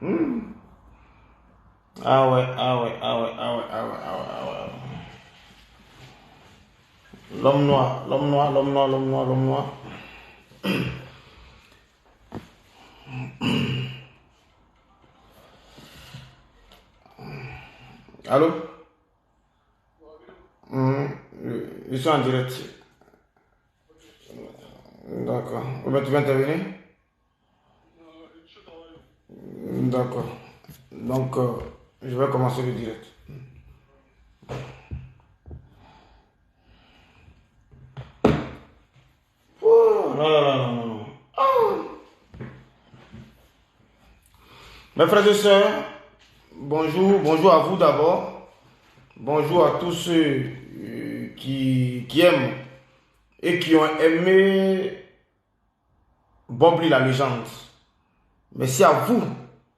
Hmm. Ah ouais, ah ouais, ah ouais, ah ouais, ah ouais, ah ouais, ah ouais. L'homme noir, l'homme noir, l'homme noir, l'homme noir, l'homme noir. Allô? Hmm. Je suis en direct. D'accord. Ou bien tu veux intervenir? D'accord. Donc, je vais commencer le direct. Oh, non, non, non, non, non. Mes frères et sœurs, bonjour, bonjour à vous d'abord. Bonjour à tous ceux qui aiment et qui ont aimé Bobli la légende. Merci à vous,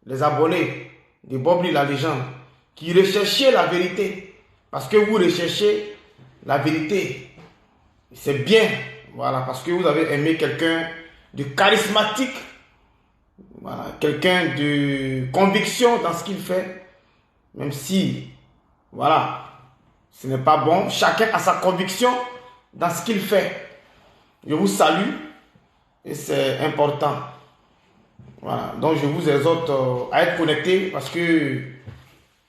les abonnés de Bobli la légende, qui recherchez la vérité. Parce que vous recherchez la vérité. C'est bien. Voilà, parce que vous avez aimé quelqu'un de charismatique. Voilà, quelqu'un de conviction dans ce qu'il fait. Même si, voilà, ce n'est pas bon. Chacun a sa conviction dans ce qu'il fait. Je vous salue et c'est important. Voilà, donc je vous exhorte à être connectés parce que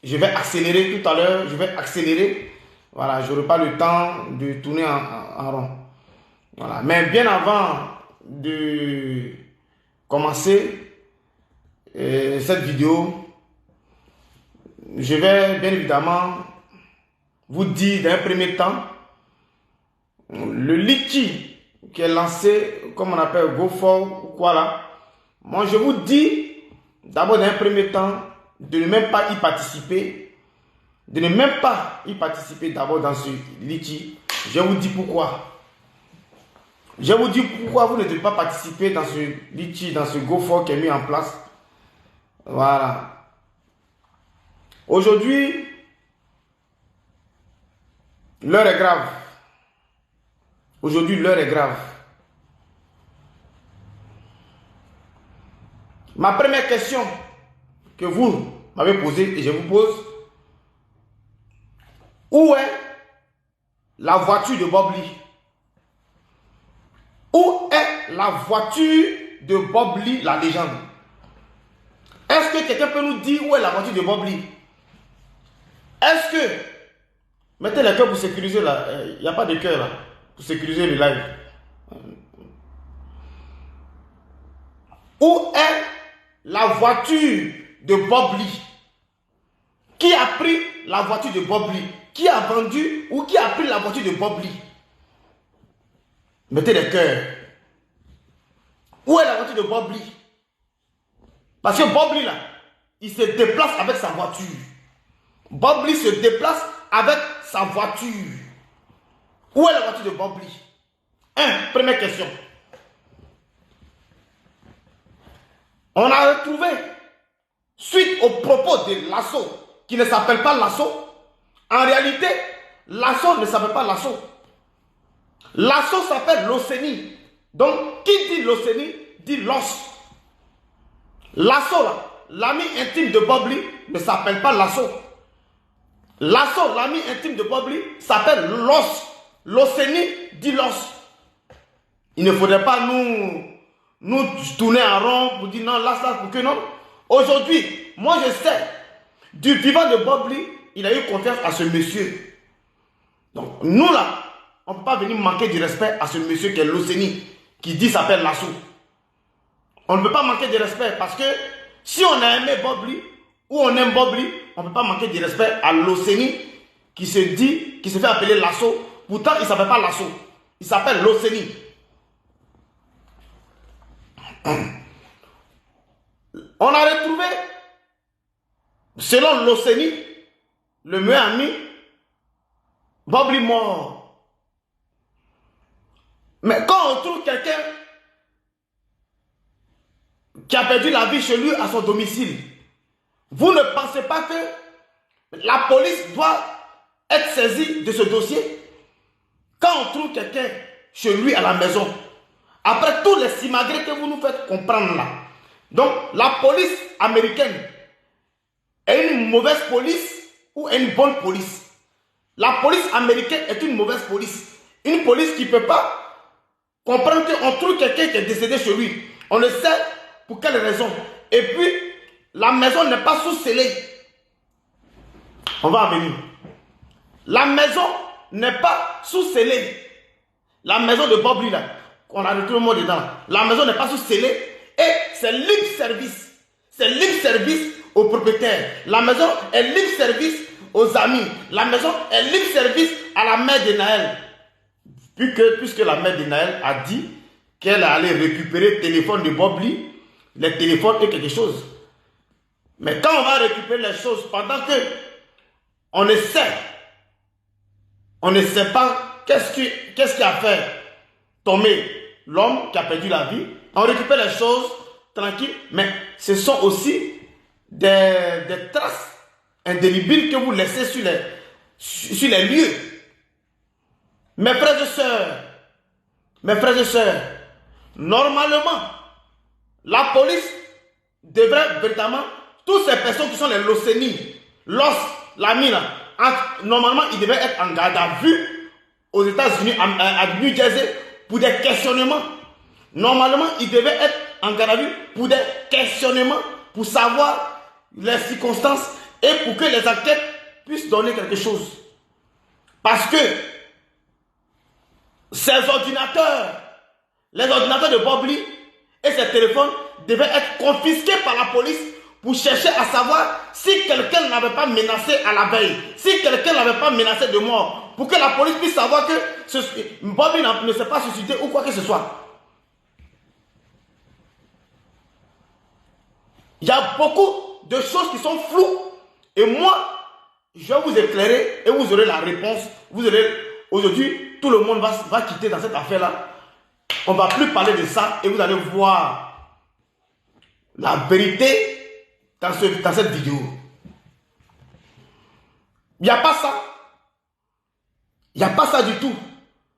je vais accélérer tout à l'heure. Je vais accélérer. Voilà, je n'aurai pas le temps de tourner en rond. Voilà, mais bien avant de commencer cette vidéo, je vais bien évidemment vous dire d'un premier temps le litchi qui est lancé, comme on appelle GoFor ou quoi là. Moi, je vous dis d'abord d'un premier temps de ne même pas y participer. De ne même pas y participer d'abord dans ce litchi. Je vous dis pourquoi. Je vous dis pourquoi vous ne devez pas participer dans ce litchi, dans ce GoFor qui est mis en place. Voilà. Aujourd'hui, l'heure est grave. Aujourd'hui, l'heure est grave. Ma première question que vous m'avez posée et je vous pose, où est la voiture de Bob Lee? Où est la voiture de Bob Lee, la légende? Est-ce que quelqu'un peut nous dire où est la voiture de Bob Lee? Est-ce que... Mettez les cœurs pour sécuriser là. Il n'y a pas de cœur là. Pour sécuriser le live. Où est la voiture de Bob Lee? Qui a pris la voiture de Bob Lee? Qui a vendu ou qui a pris la voiture de Bob Lee? Mettez les cœurs. Où est la voiture de Bob Lee? Parce que Bob Lee là, il se déplace avec sa voiture. Bob Lee se déplace avec sa voiture. Où est la voiture de Bob Lee? Première question. On a retrouvé, suite aux propos de Lasso, qui ne s'appelle pas Lasso, en réalité, Lasso ne s'appelle pas Lasso. Lasso s'appelle l'Océanie. Donc, qui dit l'Océanie, dit l'os. Lasso, l'ami intime de Bob Lee, ne s'appelle pas Lasso. Lasso, l'ami intime de Bob Lee, s'appelle l'os. L'Océanie dit l'os. Il ne faudrait pas nous tourner en rond pour dire non, là, pour que non. Aujourd'hui, moi je sais, du vivant de Bob Lee, il a eu confiance à ce monsieur. Donc, nous là, on ne peut pas venir manquer du respect à ce monsieur qui est l'Océanie, qui dit s'appelle Lasso. On ne peut pas manquer de respect parce que si on a aimé Bob Lee ou on aime Bob Lee, on ne peut pas manquer de respect à l'Océanie qui se dit, qui se fait appeler Lasso. Pourtant, il ne s'appelle pas Lasso. Il s'appelle l'Océanie. On a retrouvé, selon l'Océanie, le meilleur ami, Bob Lee mort. Mais quand on trouve quelqu'un qui a perdu la vie chez lui à son domicile, vous ne pensez pas que la police doit être saisie de ce dossier? Quand on trouve quelqu'un chez lui à la maison, après tous les simagrées que vous nous faites comprendre là, Donc, la police américaine est une mauvaise police ou une bonne police? La police américaine est une mauvaise police. Une police qui ne peut pas comprendre qu'on trouve quelqu'un qui est décédé chez lui. On ne sait pour quelle raison. Et puis, la maison n'est pas sous scellée. On va en venir. La maison n'est pas sous scellée. La maison de Bob Lee, là, on a tout le monde dedans. La maison n'est pas sous scellée. Et c'est libre service. C'est libre service aux propriétaires. La maison est libre service aux amis. La maison est libre service à la mère de Naël. Puisque la mère de Naël a dit qu'elle allait récupérer le téléphone de Bob Lee, les téléphones et quelque chose. Mais quand on va récupérer les choses, pendant que on ne sait pas qu'est-ce qui a fait tomber l'homme qui a perdu la vie, on récupère les choses tranquilles, mais ce sont aussi des traces indélébiles que vous laissez sur les lieux. Mes frères et sœurs, normalement, la police devrait véritablement, toutes ces personnes qui sont les Loceni, l'os, la mine, normalement, ils devraient être en garde à vue aux États-Unis, à New Jersey, pour des questionnements. Normalement, ils devaient être en garde à vue pour des questionnements, pour savoir les circonstances et pour que les enquêtes puissent donner quelque chose. Parce que ces ordinateurs, les ordinateurs de Bob Lee et ces téléphones devaient être confisqués par la police pour chercher à savoir si quelqu'un n'avait pas menacé à la veille, si quelqu'un n'avait pas menacé de mort, pour que la police puisse savoir que Bob Lee ne s'est pas suicidé ou quoi que ce soit. Il y a beaucoup de choses qui sont floues et moi, je vais vous éclairer et vous aurez la réponse. Vous aurez aujourd'hui, tout le monde va quitter dans cette affaire-là. On ne va plus parler de ça et vous allez voir la vérité dans cette vidéo. Il n'y a pas ça. Il n'y a pas ça du tout.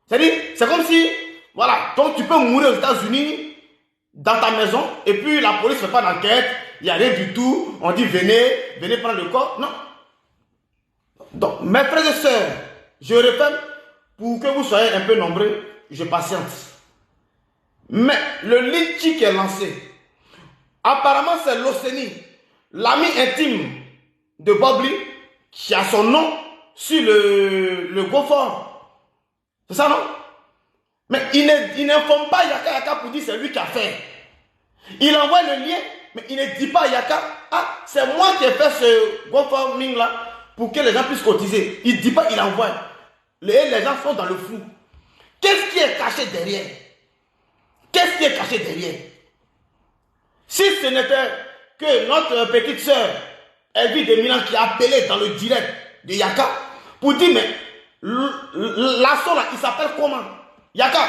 C'est-à-dire, c'est comme si, voilà, donc tu peux mourir aux États-Unis dans ta maison et puis la police ne fait pas d'enquête, il n'y a rien du tout. On dit venez prendre le corps. Non. Donc, mes frères et sœurs, je répète, pour que vous soyez un peu nombreux, je patiente. Mais le litchi qui est lancé, apparemment c'est Loceni, l'ami intime de Bob Lee, qui a son nom sur le GoFundMe. C'est ça, non? Mais il n'informe pas Yaka Yaka pour dire c'est lui qui a fait. Il envoie le lien, mais il ne dit pas à Yaka, ah, c'est moi qui ai fait ce GoFundMe là pour que les gens puissent cotiser. Il ne dit pas, il envoie. Les gens sont dans le flou. Qu'est-ce qui est caché derrière? Qu'est-ce qui est caché derrière? Si ce n'était que notre petite sœur, Elvie de Milan, qui a appelé dans le direct de Yaka pour dire, mais l'assaut là, il s'appelle comment? Yaka,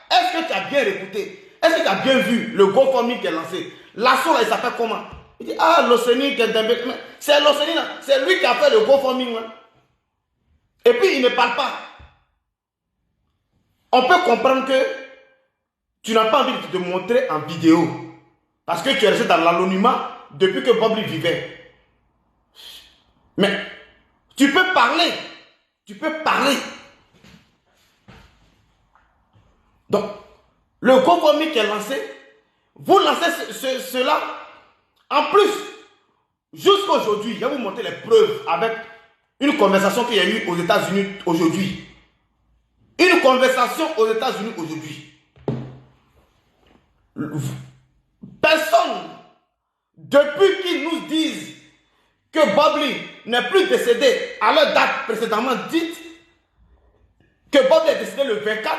est-ce que tu as bien écouté? Est-ce que tu as bien vu le GoFundMe qui est lancé? L'assaut là, il s'appelle comment? Il dit, ah, Loceni, c'est Loceni là, c'est lui qui a fait le GoFundMe là. Et puis il ne parle pas. On peut comprendre que tu n'as pas envie de te montrer en vidéo. Parce que tu es resté dans l'anonymat depuis que Bob Lee vivait. Mais tu peux parler. Tu peux parler. Donc, le GoFundMe qui est lancé, vous lancez cela. En plus, jusqu'à aujourd'hui, je vais vous montrer les preuves avec une conversation qu'il y a eu aux États-Unis aujourd'hui. Une conversation aux États-Unis aujourd'hui. Personne, depuis qu'ils nous disent que Bob Lee n'est plus décédé à leur date précédemment dite, que Bob Lee est décédé le 24,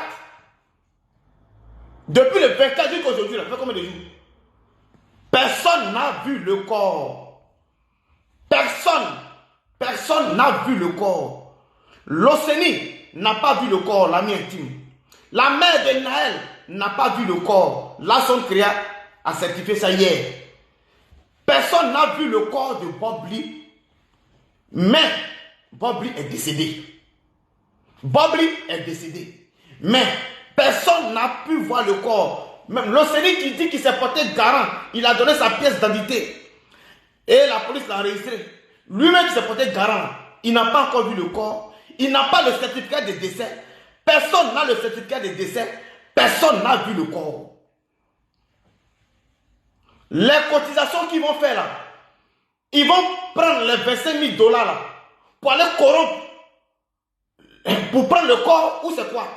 depuis le 24 jusqu'à aujourd'hui, ça fait combien de jours? Personne n'a vu le corps. Personne n'a vu le corps. Loceni n'a pas vu le corps, l'ami intime. La mère de Naël n'a pas vu le corps. La son créa a certifié ça hier. Personne n'a vu le corps de Bob Lee. Mais Bob Lee est décédé. Bob Lee est décédé. Mais personne n'a pu voir le corps. Même l'OCENI qui dit qu'il s'est porté garant, il a donné sa pièce d'identité. Et la police l'a enregistré. Lui-même qui s'est porté garant, il n'a pas encore vu le corps. Il n'a pas le certificat de décès. Personne n'a le certificat de décès. Personne n'a vu le corps. Les cotisations qu'ils vont faire là, ils vont prendre les 25 000 $ là, pour aller corrompre, pour prendre le corps, ou c'est quoi?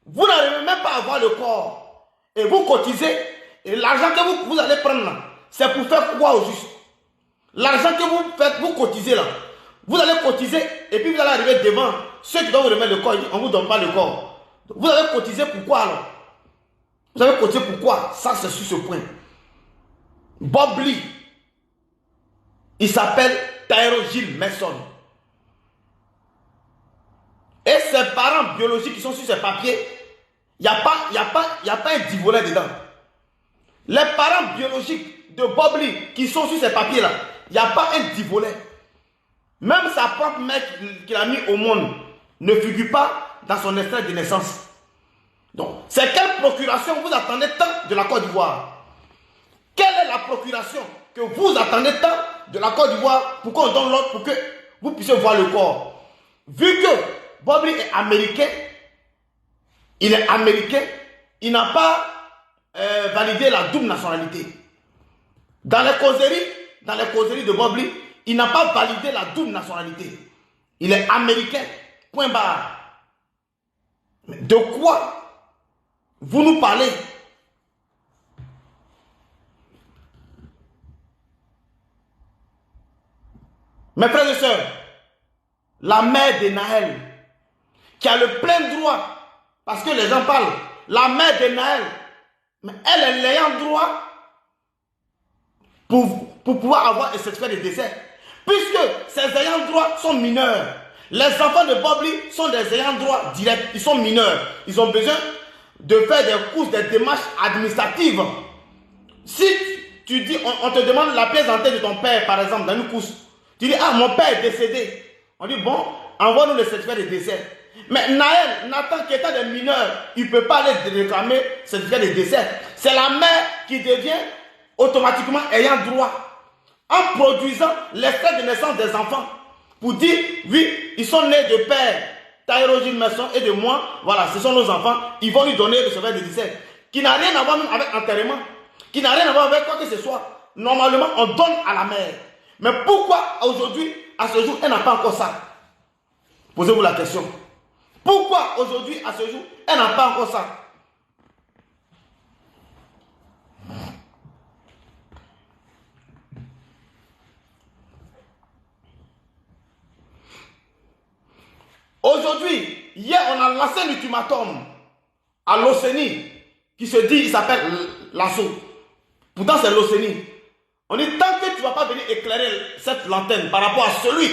Vous n'arrivez même pas à avoir le corps. Et vous cotisez, et l'argent que vous allez prendre là, c'est pour faire quoi au juste? L'argent que vous faites, vous cotisez là, vous allez cotiser, et puis vous allez arriver devant ceux qui doivent vous remettre le corps, on ne vous donne pas le corps. Vous avez cotisé pourquoi alors? Vous avez cotisé pourquoi? Ça c'est sur ce point. Bob Lee, il s'appelle Tyro Gilles Mason. Et ses parents biologiques qui sont sur ses papiers, il n'y a pas un divolet dedans. Les parents biologiques de Bob Lee qui sont sur ces papiers-là, il n'y a pas un divolet. Même sa propre mère qu'il a mis au monde ne figure pas dans son extrait de naissance. Donc, c'est quelle procuration vous attendez tant de la Côte d'Ivoire? Quelle est la procuration que vous attendez tant de la Côte d'Ivoire pour qu'on donne l'ordre pour que vous puissiez voir le corps? Vu que Bob Lee est américain, il n'a pas validé la double nationalité. Dans les causeries de Bob Lee, il n'a pas validé la double nationalité. Il est américain, point barre. Mais de quoi vous nous parlez? Mes frères et sœurs, la mère de Naël, qui a le plein droit, parce que les gens parlent, la mère de Naël, mais elle est l'ayant droit pour pouvoir avoir un certificat de décès. Puisque ces ayants droit sont mineurs. Les enfants de Bob Lee sont des ayants droit directs, ils sont mineurs. Ils ont besoin de faire des courses, des démarches administratives. Si tu dis, on te demande la pièce d'identité de ton père, par exemple, dans une course, tu dis, ah, mon père est décédé. On dit, bon, envoie-nous le certificat de décès. Mais Naël, Nathan, qui est un des mineurs, il ne peut pas aller réclamer ce certificat de décès. C'est la mère qui devient automatiquement ayant droit en produisant l'extrait de naissance des enfants pour dire, oui, ils sont nés de père, Tyro Gilles Mason et de moi, voilà, ce sont nos enfants, ils vont lui donner le certificat de décès, qui n'a rien à voir même avec enterrement, qui n'a rien à voir avec quoi que ce soit. Normalement, on donne à la mère. Mais pourquoi aujourd'hui, à ce jour, elle n'a pas encore ça? Posez-vous la question. Pourquoi aujourd'hui, à ce jour, elle n'a pas encore ça? Aujourd'hui, hier, on a lancé un ultimatum à l'OCENI qui se dit, il s'appelle l'ASSO. Pourtant, c'est l'OCENI. On dit, tant que tu ne vas pas venir éclairer cette lanterne par rapport à celui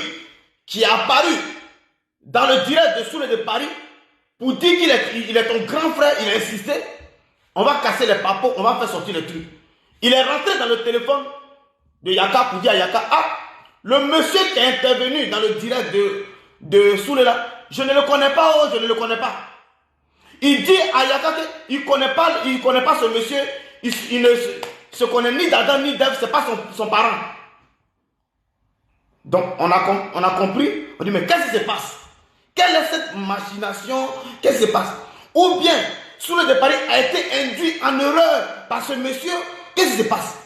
qui est apparu dans le direct de Soule de Paris pour dire qu'il est ton grand frère, il a insisté, on va casser les papeaux, on va faire sortir les trucs. Il est rentré dans le téléphone de Yaka pour dire à Yaka, ah, le monsieur qui est intervenu dans le direct de Soule là, je ne le connais pas, oh, je ne le connais pas. Il dit à Yaka qu'il ne connaît pas ce monsieur, il ne se connaît ni d'Adam ni d'Ève, ce n'est pas son parent. Donc on a compris, on dit mais qu'est-ce qui se passe? Quelle est cette machination? Qu'est-ce qui se passe? Ou bien, Soule de Paris a été induit en erreur par ce monsieur, qu'est-ce qui se passe?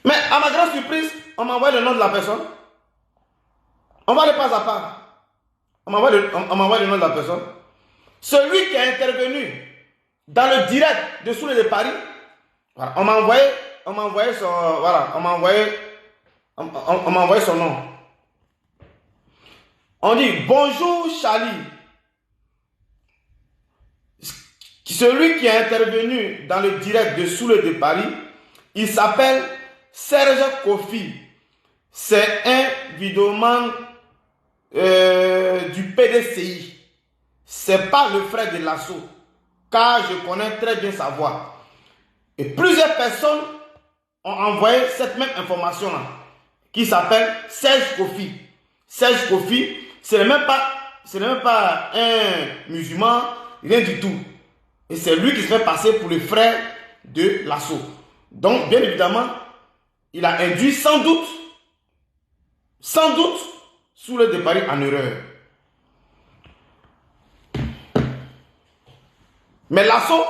Mais à ma grande surprise, on m'a envoyé le nom de la personne. On va aller pas à pas. On m'envoie le nom de la personne. Celui qui a intervenu dans le direct de Soule de Paris, voilà, on m'a envoyé son nom. On dit bonjour Charlie. Celui qui a intervenu dans le direct de Soule de Paris, il s'appelle Serge Kofi. C'est un vidéoman du PDCI. C'est pas le frère de l'ASSO, car je connais très bien sa voix. Et plusieurs personnes ont envoyé cette même information-là, qui s'appelle Serge Kofi. Serge Kofi, ce n'est même pas ce n'est même pas un musulman, rien du tout. Et c'est lui qui se fait passer pour le frère de l'assaut. Donc, bien évidemment, il a induit sans doute, sous le départ en erreur. Mais l'assaut,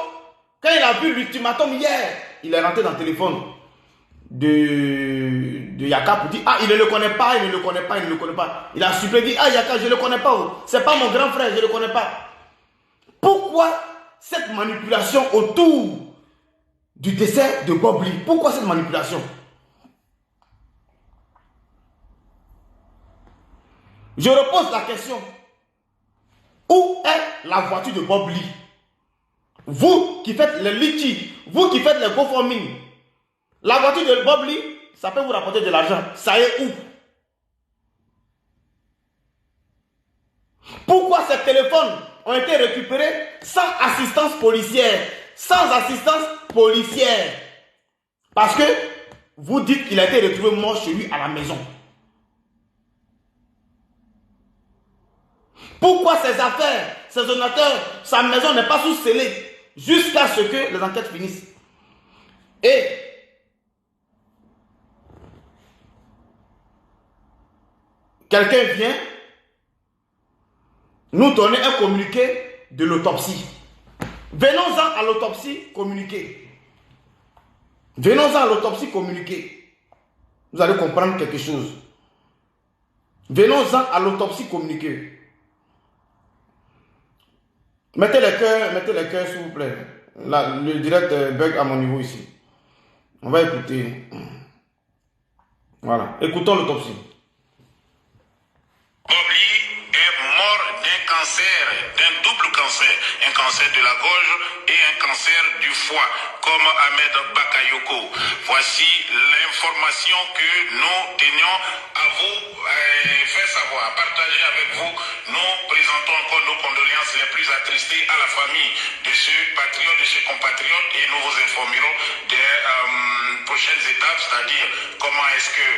quand il a vu l'ultimatum hier, il est rentré dans le téléphone de Yaka pour dire, ah, il ne le connaît pas, il ne le connaît pas, il ne le connaît pas. Il a supplié, dit, ah, Yaka, je ne le connais pas, c'est pas mon grand frère, je ne le connais pas. Pourquoi cette manipulation autour du décès de Bob Lee? Pourquoi cette manipulation? Je repose la question. Où est la voiture de Bob Lee? Vous qui faites les litchis, vous qui faites les GoFundMe, la voiture de Bob Lee, ça peut vous rapporter de l'argent. Ça est où? Pourquoi ces téléphones ont été récupérés sans assistance policière? Sans assistance policière. Parce que vous dites qu'il a été retrouvé mort chez lui à la maison. Pourquoi ces affaires, ces donateurs, sa maison n'est pas sous scellée jusqu'à ce que les enquêtes finissent? Et quelqu'un vient nous donner un communiqué de l'autopsie. Venons-en à l'autopsie communiquée. Venons-en à l'autopsie communiquée. Vous allez comprendre quelque chose. Venons-en à l'autopsie communiquée. Mettez les cœurs s'il vous plaît. Là, le direct bug à mon niveau ici. On va écouter. Voilà. Écoutons l'autopsie. Bob Lee est mort d'un cancer, d'un double cancer. Un cancer de la gorge et un cancer du foie, comme Ahmed Bakayoko. Voici l'information que nous tenions à vous faire savoir, partager avec vous. Nous présentons encore nos condoléances les plus attristées à la famille de ce patriote, de ce compatriote, et nous vous informerons des prochaines étapes, c'est-à-dire comment est-ce que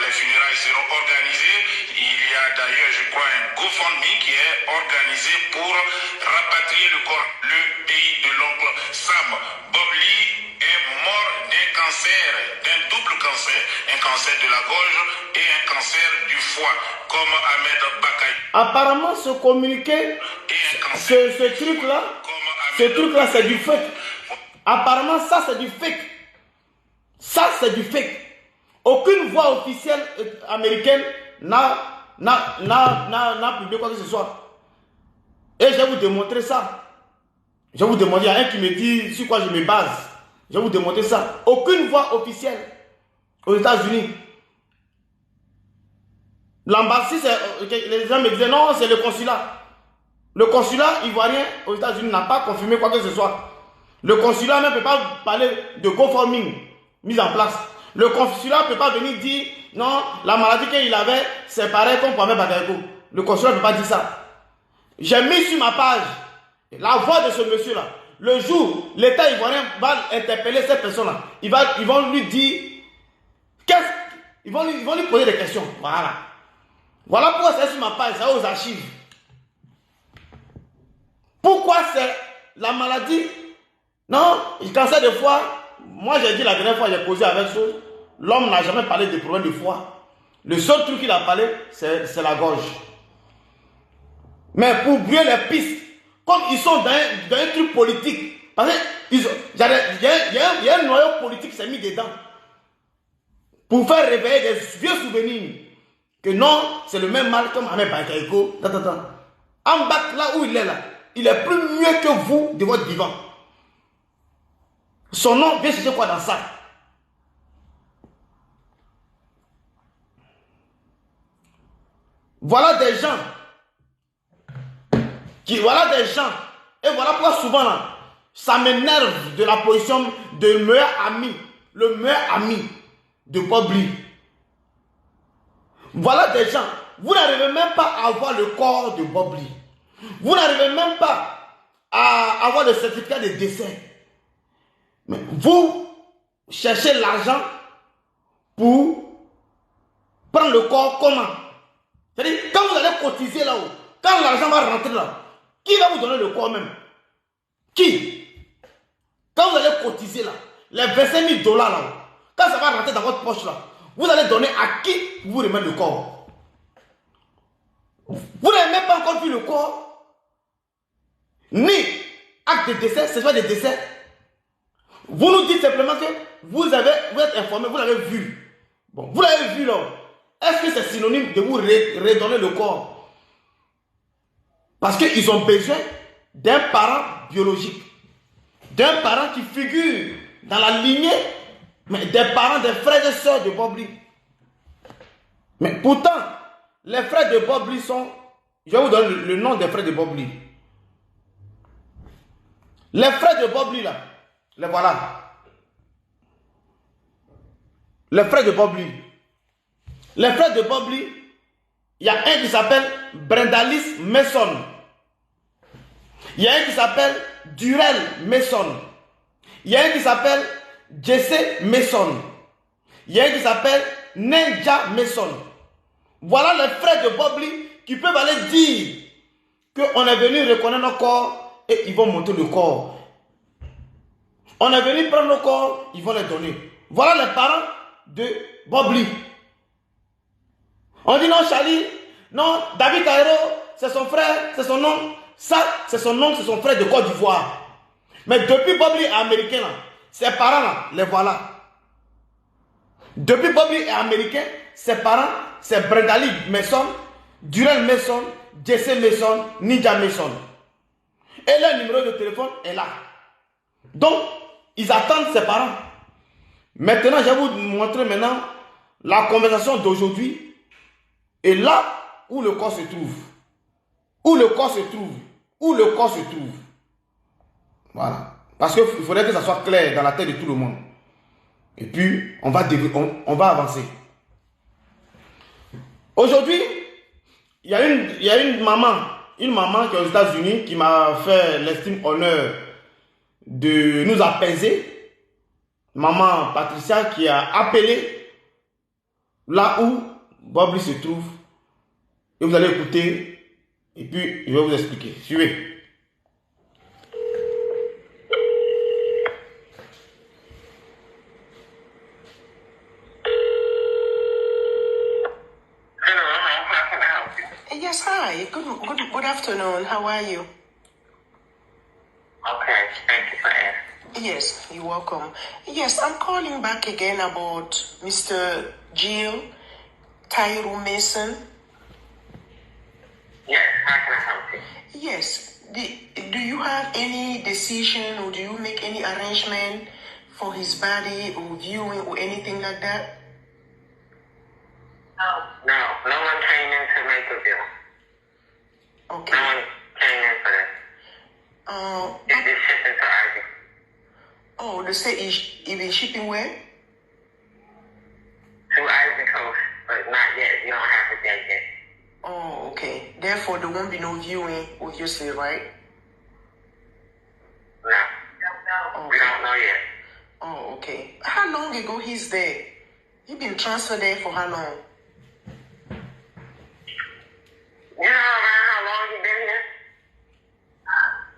les funérailles seront organisées. Il y a d'ailleurs, je crois, un GoFundMe qui est organisé pour rapatrier le corps. Le pays de l'oncle Sam. Bob Lee est mort d'un cancer, d'un double cancer. Un cancer de la gorge et un cancer du foie, comme Ahmed Bakayoko. Apparemment, ce communiqué, ce truc-là, c'est du fake. Apparemment, ça, c'est du fake. Ça, c'est du fake. Aucune voix officielle américaine n'a publié quoi que ce soit. Et je vais vous démontrer ça. Je vais vous demander, il y a un qui me dit sur quoi je me base. Je vais vous démontrer ça. Aucune voix officielle aux États-Unis. L'ambassade, les gens me disaient non, c'est le consulat. Le consulat ivoirien aux États-Unis n'a pas confirmé quoi que ce soit. Le consulat ne peut pas parler de GoFundMe mise en place. Le consulat ne peut pas venir dire non, la maladie qu'il avait, c'est pareil comme pour Ahmed Bakayoko. Le consulat ne peut pas dire ça. J'ai mis sur ma page la voix de ce monsieur-là. Le jour, l'État ivoirien va interpeller cette personne-là. Ils vont lui dire, ils vont lui poser des questions. Voilà. Voilà pourquoi c'est sur ma page, c'est aux archives. Pourquoi c'est la maladie? Non, le cancer de foie. Moi, j'ai dit la dernière fois, j'ai posé avec chose. L'homme n'a jamais parlé de problème de foie. Le seul truc qu'il a parlé, c'est la gorge. Mais pour brûler les pistes, comme ils sont dans un truc politique, parce qu'il y a un noyau politique qui s'est mis dedans pour faire réveiller des vieux souvenirs que non, c'est le même mal comme Ahmed Bakayoko. En bas, là où il est là, il est plus mieux que vous de votre vivant. Son nom vient chercher quoi dans ça? Voilà des gens et voilà pourquoi souvent là, ça m'énerve de la position de le meilleur ami de Bob Lee. Voilà des gens, vous n'arrivez même pas à avoir le corps de Bob Lee. Vous n'arrivez même pas à avoir le certificat de décès. Mais vous cherchez l'argent pour prendre le corps comment? C'est-à-dire, quand vous allez cotiser là-haut, quand Quand l'argent va rentrer là, qui va vous donner le corps même? Qui? Quand vous allez cotiser là, les 25 000 dollars là, quand ça va rentrer dans votre poche là, vous allez donner à qui vous remettre le corps? Vous n'avez même pas encore vu le corps, ni acte de décès, c'est pas des décès. Vous nous dites simplement que vous êtes informé, vous l'avez vu. Bon, vous l'avez vu là. Est-ce que c'est synonyme de vous redonner le corps? Parce qu'ils ont besoin d'un parent biologique, d'un parent qui figure dans la lignée, mais des parents, des frères et sœurs de Bob Lee. Mais pourtant, les frères de Bob Lee sont... Je vais vous donner le nom des frères de Bob Lee. Les frères de Bob Lee là, les voilà. Les frères de Bob Lee. Les frères de Bob Lee, il y a un qui s'appelle Brendalis Mason. Il y a un qui s'appelle Durrell Mason. Il y a un qui s'appelle Jesse Mason. Il y a un qui s'appelle Ninja Mason. Voilà les frères de Bob Lee qui peuvent aller dire qu'on est venu reconnaître nos corps et ils vont monter le corps. On est venu prendre nos corps, ils vont les donner. Voilà les parents de Bob Lee. On dit non, Charlie, non, David Cairo, c'est son frère, c'est son nom. Ça, c'est son nom, c'est son frère de Côte d'Ivoire. Mais depuis Bob Lee est américain, là, ses parents, là, les voilà. Depuis Bob Lee est américain, ses parents, c'est Brendali Mason, Durrell Mason, Jesse Mason, Ninja Mason. Et leur numéro de téléphone est là. Donc, ils attendent ses parents. Maintenant, je vais vous montrer maintenant la conversation d'aujourd'hui. Et là où le corps se trouve. Où le corps se trouve. Où le corps se trouve. Voilà. Parce qu'il faudrait que ça soit clair dans la tête de tout le monde. Et puis, on va avancer. Aujourd'hui, il y a une maman qui est aux États-Unis qui m'a fait l'estime honneur de nous apaiser. Maman Patricia qui a appelé là où Bob Lee se trouve. Et vous allez écouter. Et puis, je vais vous expliquer. Suivez. Yes, hi. Good afternoon. How are you? Okay, thank you for asking. Yes, you're welcome. Yes, I'm calling back again about Mr. Jill Tyro Mason. Yes, how can I help you? Yes. Do you have any decision or do you make any arrangement for his body or viewing or anything like that? No one came in to make a bill. Okay. No one came in for that. It's shipping to Ivy. Oh, they say he's been shipping where? To Ivory Coast, but not yet. You don't have a date yet. Oh, okay. Therefore, there won't be no viewing, obviously, right? No. Okay. We don't know yet. Oh, okay. How long ago he's there? He been transferred there for how long? You know around how long he been here?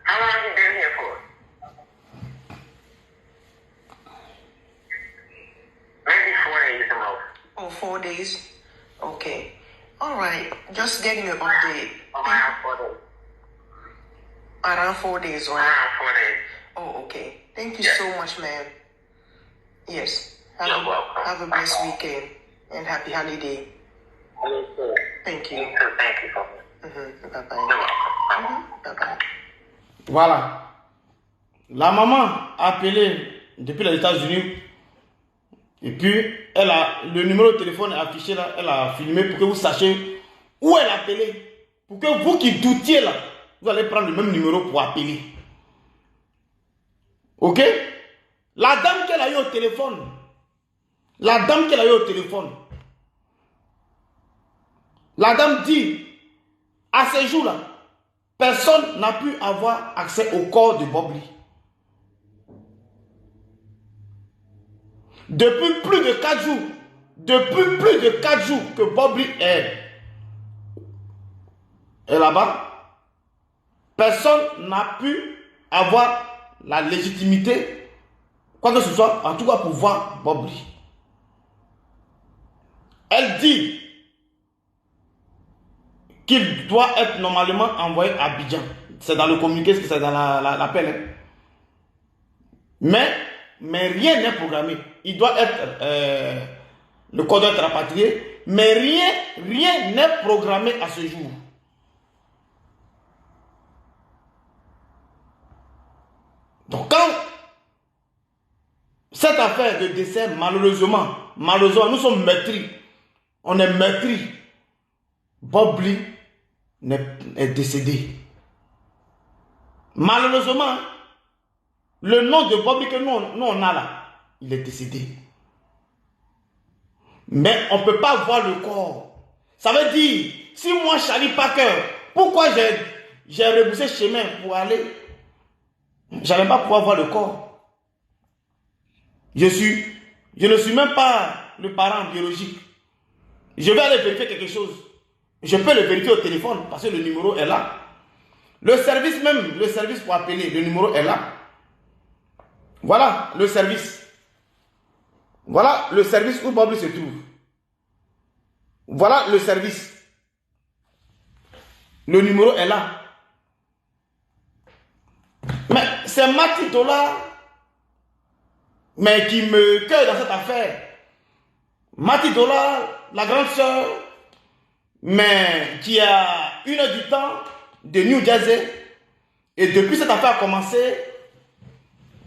How long he been here for? Maybe 4 days the most. Oh, 4 days? Okay. All right. Just getting an update. Around 4 days. Around 4 days, right? Around 4 days. Oh, okay. Thank you Yes. so much, ma'am. Yes. You're welcome. Have a blessed weekend and happy holiday. Me too. Thank you. Me too. Thank you so much. Bye-bye. You're welcome. Bye-bye. Voilà. La maman a appelé depuis les États-Unis. Et puis, elle a le numéro de téléphone affiché là. Elle a filmé pour que vous sachiez où elle a appelé. Pour que vous qui doutiez là, vous allez prendre le même numéro pour appeler. Ok? La dame qu'elle a eu au téléphone. La dame qu'elle a eu au téléphone. La dame dit, à ces jours-là, personne n'a pu avoir accès au corps de Bob Lee. Depuis plus de 4 jours, que Bob Lee est là-bas, personne n'a pu avoir la légitimité, quoi que ce soit, en tout cas pour voir Bobli. Elle dit qu'il doit être normalement envoyé à Abidjan. C'est dans le communiqué, c'est dans l'appel. Hein. Mais rien n'est programmé. Il doit être, le corps doit être rapatrié, mais rien n'est programmé à ce jour. Donc quand cette affaire de décès, malheureusement, nous sommes meurtris. On est meurtris. Bobli est décédé. Malheureusement, le nom de Bobli que nous on a là, il est décédé. Mais on ne peut pas voir le corps. Ça veut dire, si moi, Charlie Parker, pourquoi j'ai rebroussé chemin pour aller, je n'allais pas pouvoir voir le corps. Je ne suis même pas le parent biologique. Je vais aller vérifier quelque chose. Je peux le vérifier au téléphone parce que le numéro est là. Le service même, le service pour appeler, le numéro est là. Voilà le service. Voilà le service où Bobli se trouve. Voilà le service. Le numéro est là. Mais c'est Mati Dollar mais qui me cueille dans cette affaire. Mati Dollar, la grande sœur, mais qui a 1 heure du temps de New Jersey. Et depuis cette affaire a commencé,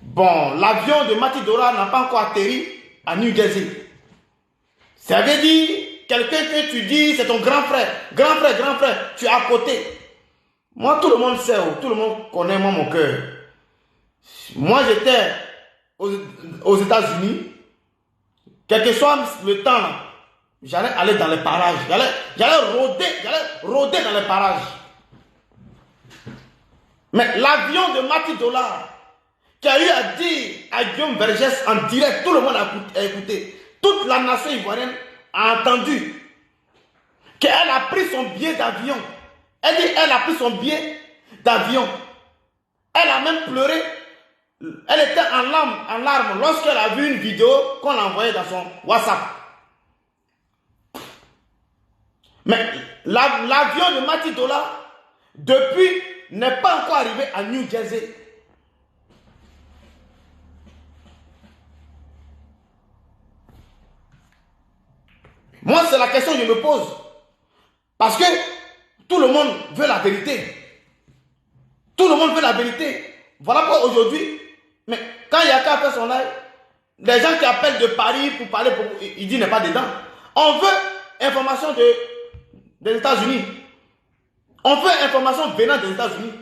bon, l'avion de Mati Dollar n'a pas encore atterri à New Jersey. Ça veut dire, quelqu'un que tu dis, c'est ton grand frère, tu es à côté. Moi, tout le monde sait, tout le monde connaît moi mon cœur. Moi, j'étais aux États-Unis. Quel que soit le temps, j'allais aller dans les parages. J'allais rôder dans les parages. Mais l'avion de Mati Dollar, qui a eu à dire à Guillaume Vergès en direct, tout le monde a écouté. Toute la nation ivoirienne a entendu qu'elle a pris son billet d'avion. Elle dit elle a pris son billet d'avion. Elle a même pleuré. Elle était en larmes lorsqu'elle a vu une vidéo qu'on a envoyée dans son WhatsApp. Mais l'avion de Mati Dollar, depuis, n'est pas encore arrivé à New Jersey. Moi, c'est la question que je me pose. Parce que tout le monde veut la vérité. Tout le monde veut la vérité. Voilà pourquoi aujourd'hui, mais quand il y a qu'à faire son live, les gens qui appellent de Paris pour parler, il dit n'est pas dedans. On veut information des États-Unis. On veut information venant des États-Unis.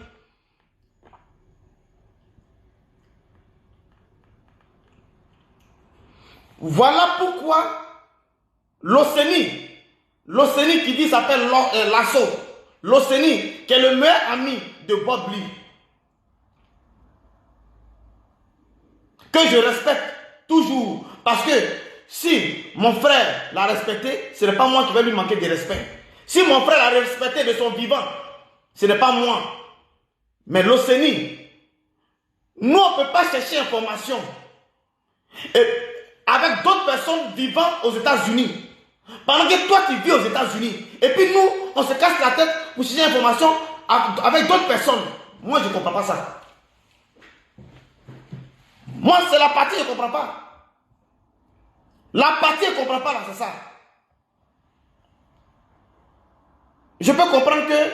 Voilà pourquoi l'Océnie qui dit s'appelle Lasso, l'Océnie qui est le meilleur ami de Bobli, que je respecte toujours, parce que si mon frère l'a respecté, ce n'est pas moi qui vais lui manquer de respect. Si mon frère l'a respecté de son vivant, ce n'est pas moi. Mais l'Océnie, nous on ne peut pas chercher information avec d'autres personnes vivant aux États-Unis. Pendant que toi tu vis aux États-Unis, et puis nous on se casse la tête pour chercher information avec d'autres personnes. Moi je ne comprends pas ça. Moi c'est la partie que je ne comprends pas. La partie que je ne comprends pas là, c'est ça. Je peux comprendre que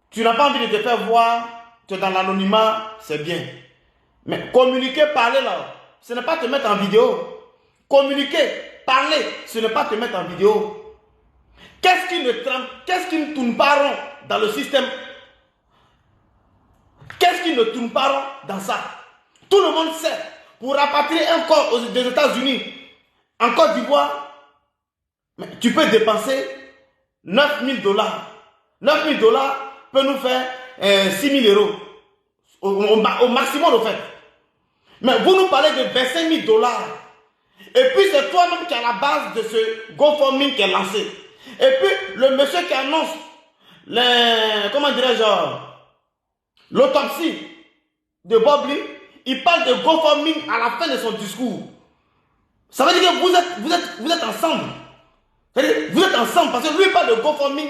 tu n'as pas envie de te faire voir, tu es dans l'anonymat, c'est bien. Mais communiquer, parler là, ce n'est pas te mettre en vidéo. Communiquer, parler, ce n'est pas te mettre en vidéo. Qu'est-ce qui ne tourne pas rond dans le système? Qu'est-ce qui ne tourne pas rond dans ça? Tout le monde sait, pour rapatrier un corps des États-Unis, en Côte d'Ivoire, tu peux dépenser 9 000 $. 9 000 $ peut nous faire 6 000 € au maximum au fait. Mais vous nous parlez de 25 000 $. Et puis c'est toi-même qui est à la base de ce GoFundMe qui est lancé. Et puis le monsieur qui annonce comment dirais-je, l'autopsie de Bob Lee, il parle de GoFundMe à la fin de son discours. Ça veut dire que vous êtes ensemble. Vous êtes ensemble parce que lui parle de GoFundMe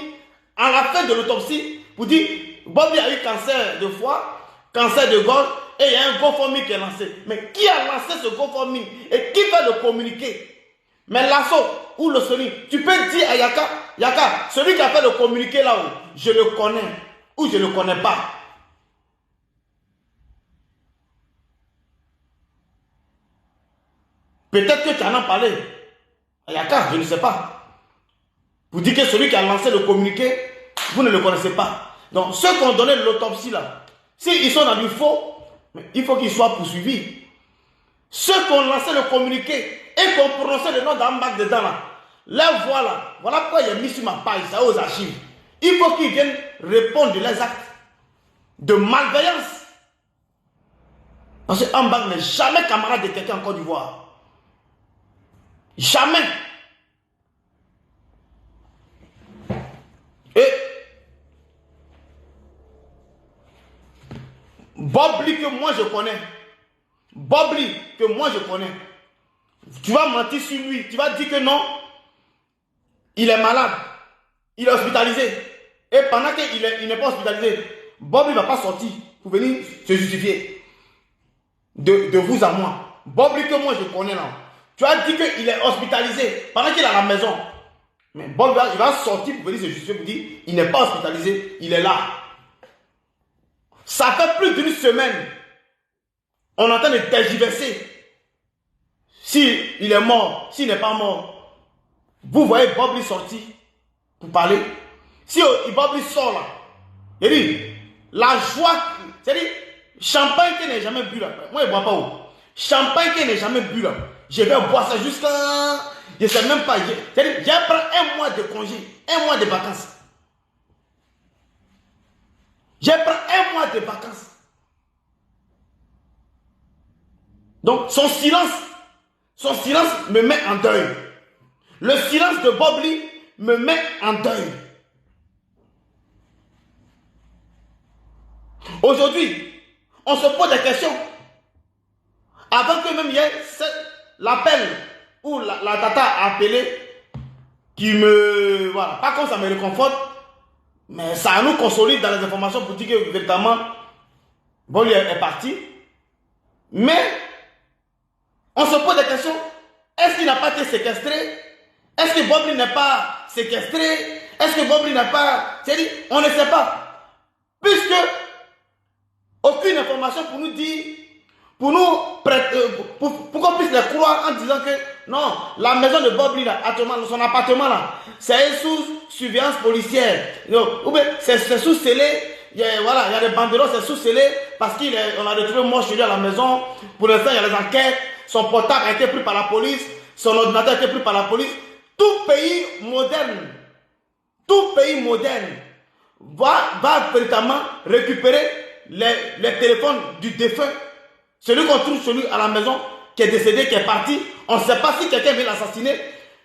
à la fin de l'autopsie pour dire Bob Lee a eu cancer de foie, cancer de gorge et il y a un GoFundMe qui est lancé. Mais qui a lancé ce GoFundMe et qui fait le communiqué? Mais Lasso ou le Sony, tu peux dire à Yaka, celui qui a fait le communiqué là-haut, je le connais ou je ne le connais pas. Peut-être que tu en as parlé. Yaka, je ne sais pas. Vous dites que celui qui a lancé le communiqué, vous ne le connaissez pas. Donc, ceux qui ont donné l'autopsie là, s'ils sont dans du faux, il faut qu'ils soient poursuivis. Ceux qui ont lancé le communiqué et qui ont prononcé le nom d'Ambak dedans là, voilà pourquoi il est mis sur ma page, ça aux archives. Il faut qu'ils viennent répondre de leurs actes de malveillance. Parce que Ambak n'est jamais camarade de quelqu'un en Côte d'Ivoire. Jamais. Et Bob Lee que moi je connais. Bob Lee que moi je connais. Tu vas mentir sur lui. Tu vas dire que non. Il est malade. Il est hospitalisé. Et pendant qu'il n'est pas hospitalisé, Bob Lee ne va pas sortir pour venir se justifier. De vous à moi. Bob Lee que moi je connais là. Tu as dit qu'il est hospitalisé pendant qu'il est à la maison. Mais Bob il va sortir pour venir se justifier pour dire il n'est pas hospitalisé, il est là. Ça fait plus d'une semaine. On est en train de tergiverser. S'il est mort, s'il n'est pas mort. Vous voyez Bob Lee sortir pour parler. Si Bob Lee sort là, il dit la joie, c'est-à-dire champagne qu'il n'a jamais bu là. Moi je ne bois pas où. Champagne qu'il n'a jamais bu là. Je vais boire ça jusqu'à... Je ne sais même pas. C'est-à-dire, j'ai pris un mois de congé, un mois de vacances. J'ai pris un mois de vacances. Donc, son silence me met en deuil. Le silence de Bob Lee me met en deuil. Aujourd'hui, on se pose des questions. Avant que même il y ait l'appel où la tata a appelé, qui me... Voilà, pas comme ça me réconforte, mais ça nous consolide dans les informations pour dire que véritablement, Bob Lee est parti. Mais, on se pose des questions. Est-ce qu'il n'a pas été séquestré? Est-ce que Bob Lee n'est pas séquestré? Est-ce que Bob Lee n'a pas... C'est-à-dire, on ne sait pas. Puisque, aucune information pour nous dire... Pour qu'on puisse les croire en disant que non, la maison de Bob Lee, là, son appartement là, c'est sous surveillance policière. Ou bien c'est sous scellé. Il y a des banderoles, c'est sous scellé parce qu'on a retrouvé mort chez lui à la maison. Pour l'instant, il y a les enquêtes. Son portable a été pris par la police. Son ordinateur a été pris par la police. Tout pays moderne va véritablement récupérer les téléphones du défunt. Celui qu'on trouve chez lui à la maison, qui est décédé, qui est parti, on ne sait pas si quelqu'un veut l'assassiner.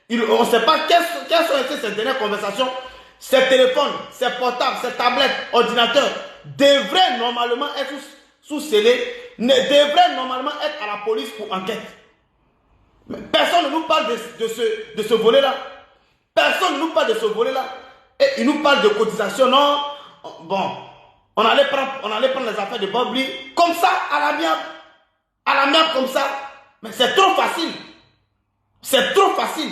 On ne sait pas quelles sont été ces dernières conversations. Ces téléphones, ces portables, ces tablettes, ordinateurs devraient normalement être sous scellés, devraient normalement être à la police pour enquête. Mais personne ne nous parle de ce volet-là. Personne ne nous parle de ce volet-là. Et il nous parle de cotisation. Non, bon, on allait prendre les affaires de Bob Lee comme ça, à l'amiable comme ça. Mais c'est trop facile. C'est trop facile.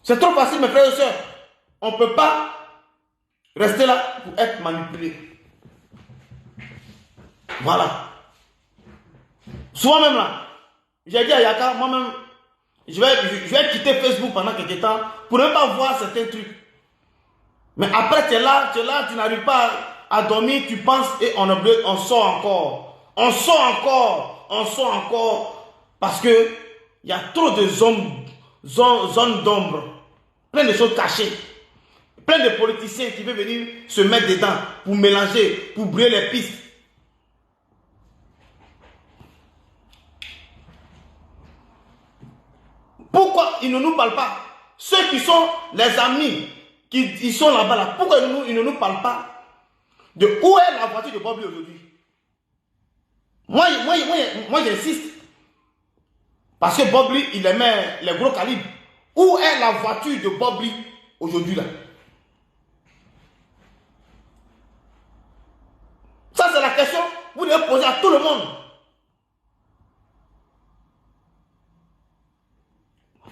C'est trop facile, mes frères et sœurs. On ne peut pas rester là pour être manipulé. Voilà. Souvent même là, j'ai dit à Yaka, moi-même, je vais quitter Facebook pendant quelques temps pour ne pas voir certains trucs. Mais après, tu es là, tu n'arrives pas à dormir, tu penses et on sort encore. On sort encore. Parce que il y a trop de zones d'ombre. Plein de choses cachées. Plein de politiciens qui veulent venir se mettre dedans pour mélanger, pour brûler les pistes. Pourquoi ils ne nous parlent pas? Ceux qui sont les amis, ils sont là-bas, là, pourquoi ils ne nous parlent pas de où est la voiture de Bobli aujourd'hui? Moi j'insiste. Parce que Bobli, il aimait les gros calibres. Où est la voiture de Bobli aujourd'hui là? Ça, c'est la question que vous devez poser à tout le monde.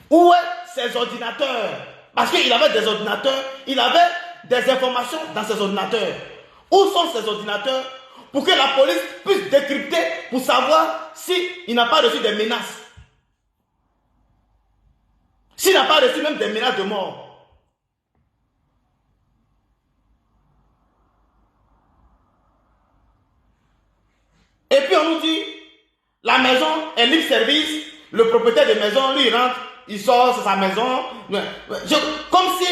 Où est ses ordinateurs? Parce qu'il avait des ordinateurs, il avait des informations dans ses ordinateurs. Où sont ces ordinateurs pour que la police puisse décrypter pour savoir s'il n'a pas reçu des menaces? S'il n'a pas reçu même des menaces de mort. Et puis on nous dit, la maison est libre service, le propriétaire de maison, lui il rentre, il sort, c'est sa maison. Comme si,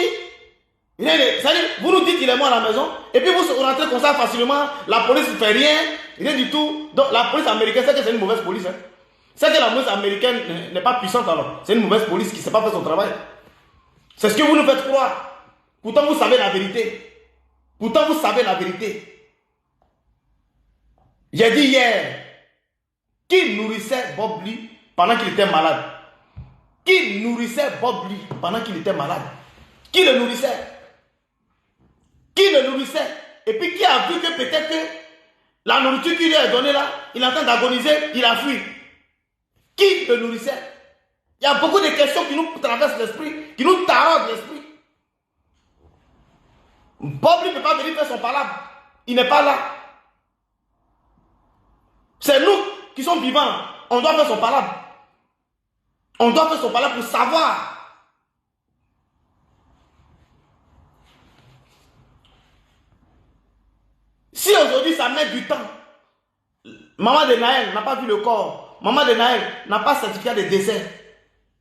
vous nous dites qu'il est mort à la maison, et puis vous rentrez comme ça facilement, la police ne fait rien du tout. Donc la police américaine, c'est que c'est une mauvaise police. Hein. C'est que la police américaine n'est pas puissante alors. C'est une mauvaise police qui ne sait pas faire son travail. C'est ce que vous nous faites croire. Pourtant vous savez la vérité. Pourtant vous savez la vérité. J'ai dit hier, qui nourrissait Bobli pendant qu'il était malade? Qui nourrissait Bobli pendant qu'il était malade? Qui le nourrissait? Qui le nourrissait? Et puis qui a vu que peut-être que la nourriture qu'il lui a donnée là, il est en train d'agoniser, il a fui. Qui le nourrissait? Il y a beaucoup de questions qui nous traversent l'esprit, qui nous taraudent l'esprit. Bobli ne peut pas venir faire son palabre. Il n'est pas là. C'est nous qui sommes vivants. On doit faire son palabre. On doit faire son palabre pour savoir. Si aujourd'hui ça met du temps, maman de Naël n'a pas vu le corps. Maman de Naël n'a pas certificat de décès.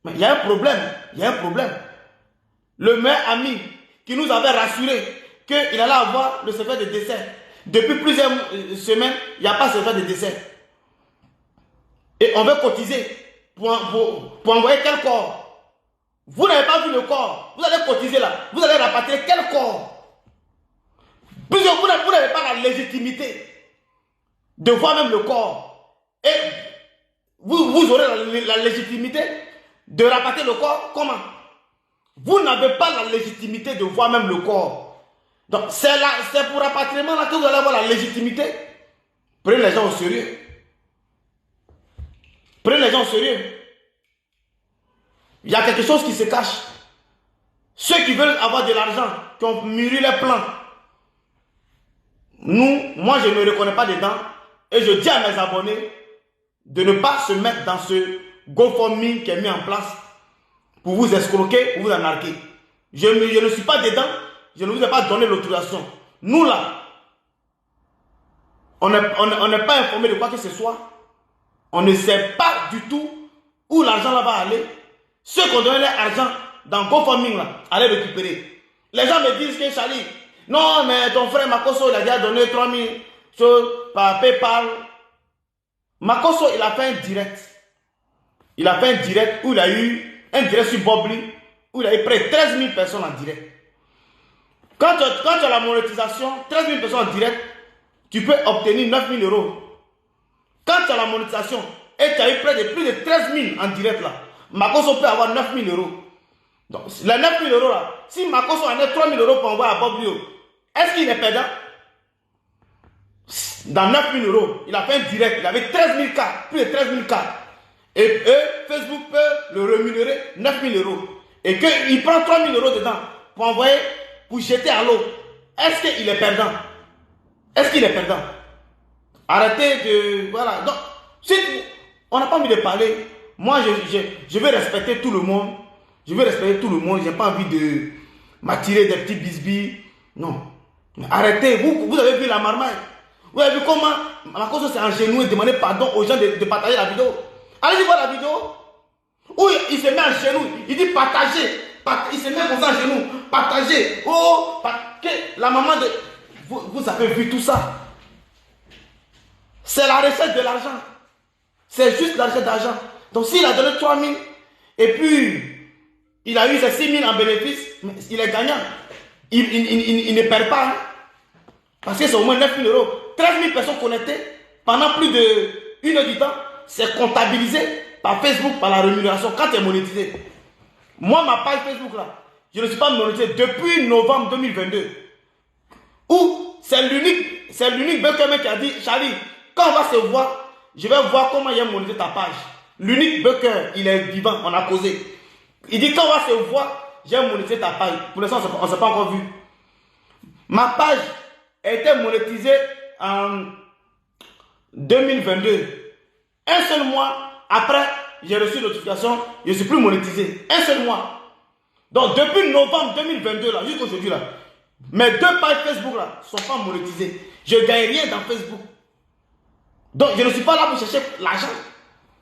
Mais il y a un problème. Il y a un problème. Le meilleur ami qui nous avait rassuré qu'il allait avoir le certificat de décès. Depuis plusieurs semaines, il n'y a pas de certificat de décès. Et on veut cotiser pour envoyer quel corps? Vous n'avez pas vu le corps. Vous allez cotiser là. Vous allez rapatrier quel corps? Plusieurs, vous n'avez pas la légitimité de voir même le corps. Et vous aurez la légitimité de rapatrier le corps. Comment? Vous n'avez pas la légitimité de voir même le corps. Donc c'est pour rapatriement là que vous allez avoir la légitimité. Prenez les gens au sérieux. Prenez les gens au sérieux. Il y a quelque chose qui se cache. Ceux qui veulent avoir de l'argent, qui ont mûri les plans. Moi je ne reconnais pas dedans. Et je dis à mes abonnés de ne pas se mettre dans ce GoFundMe qui est mis en place pour vous escroquer, pour vous anarquer. Je ne suis pas dedans. Je ne vous ai pas donné l'autorisation. Nous là, on n'est pas informé de quoi que ce soit. On ne sait pas du tout où l'argent là va aller. Ceux qui ont donné l'argent dans GoFundMe là, allez récupérer. Les gens me disent que Charlie, non mais ton frère Makosso il a déjà donné 3000 choses par PayPal. Makosso il a fait un direct. Il a fait un direct où il a eu un direct sur Bobli où il a eu près de 13 000 personnes en direct. Quand tu as la monétisation, 13 000 personnes en direct, tu peux obtenir 9 000 euros. Quand tu as la monétisation et tu as eu plus de 13 000 en direct là, Makosso peut avoir 9 000 euros. Donc, les 9 000 euros là, si Makosso en a 3 000 euros pour envoyer à Bobli, est-ce qu'il est perdant? Dans 9 000 euros, il a fait un direct, il avait 13 000 cas, plus de 13 000 cas. Et Facebook peut le rémunérer 9 000 euros. Et qu'il prend 3 000 euros dedans pour envoyer, pour jeter à l'eau. Est-ce qu'il est perdant? Est-ce qu'il est perdant? Arrêtez de... Voilà. Donc, on n'a pas envie de parler. Moi, je vais respecter tout le monde. Je vais respecter tout le monde. Je n'ai pas envie de m'attirer des petits bisbis. Non. Mais arrêtez. Vous avez vu la marmaille. Vous avez vu comment Makosso s'est engenoué et demandé pardon aux gens de partager la vidéo. Allez voir la vidéo. Où il se met en genou. Il dit partager. Il se met comme ça en genou. Partager. Oh, la maman de... Vous avez vu tout ça. C'est la recette de l'argent. C'est juste la recette d'argent. Donc s'il a donné 3 000, Et puis, il a eu ses 6 000 en bénéfice, mais il est gagnant. Il ne perd pas. Hein? Parce que c'est au moins 9 000 euros. 13 000 personnes connectées pendant plus de 1 heure du temps. C'est comptabilisé par Facebook, par la rémunération, quand tu es monétisé. Moi, ma page Facebook, là, je ne suis pas monétisé depuis novembre 2022. Où c'est l'unique Buckerman qui a dit, Charlie, quand on va se voir, je vais voir comment il a monétisé ta page. L'unique Bucker, il est vivant, on a causé. Il dit, quand on va se voir, j'ai monétisé ta page. Pour l'instant, on ne s'est pas encore vu. Ma page a été monétisée en 2022. Un seul mois après, j'ai reçu une notification, je ne suis plus monétisé. Un seul mois. Donc, depuis novembre 2022, là, jusqu'aujourd'hui, là, mes 2 pages Facebook, là, ne sont pas monétisées. Je ne gagne rien dans Facebook. Donc, je ne suis pas là pour chercher l'argent